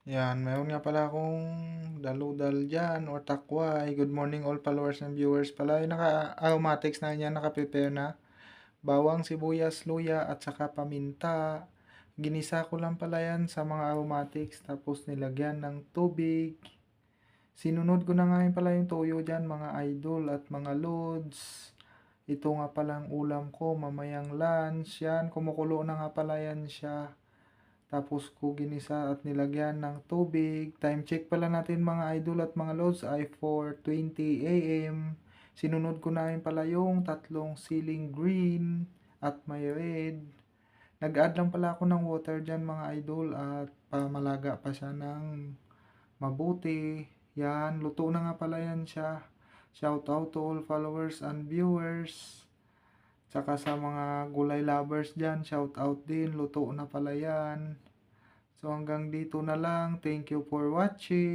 Yan, meron nga pala akong daludal diyan or takway. Good morning all followers and viewers pala. Yung naka-aromatics na yan, naka-prepare na. Bawang, sibuyas, luya at saka paminta. Ginisa ko lang pala yan sa mga aromatics tapos nilagyan ng tubig. Sinunod ko na nga yun pala yung toyo dyan mga idol at mga lods. Ito nga palang ulam ko mamayang lunch. Yan, kumukulo na nga pala yan siya. Tapos ko ginisa at nilagyan ng tubig. Time check pala natin mga idol at mga lods ay 4:20 AM. Sinunod ko na rin pala yung tatlong siling green at may red. Nag-add lang pala ako ng water dyan mga idol at pamalaga pa siya ng mabuti. Yan, luto na nga pala yan siya. Shout out to all followers and viewers. Tsaka sa mga gulay lovers dyan, shout out din. Luto na pala yan. So hanggang dito na lang. Thank you for watching.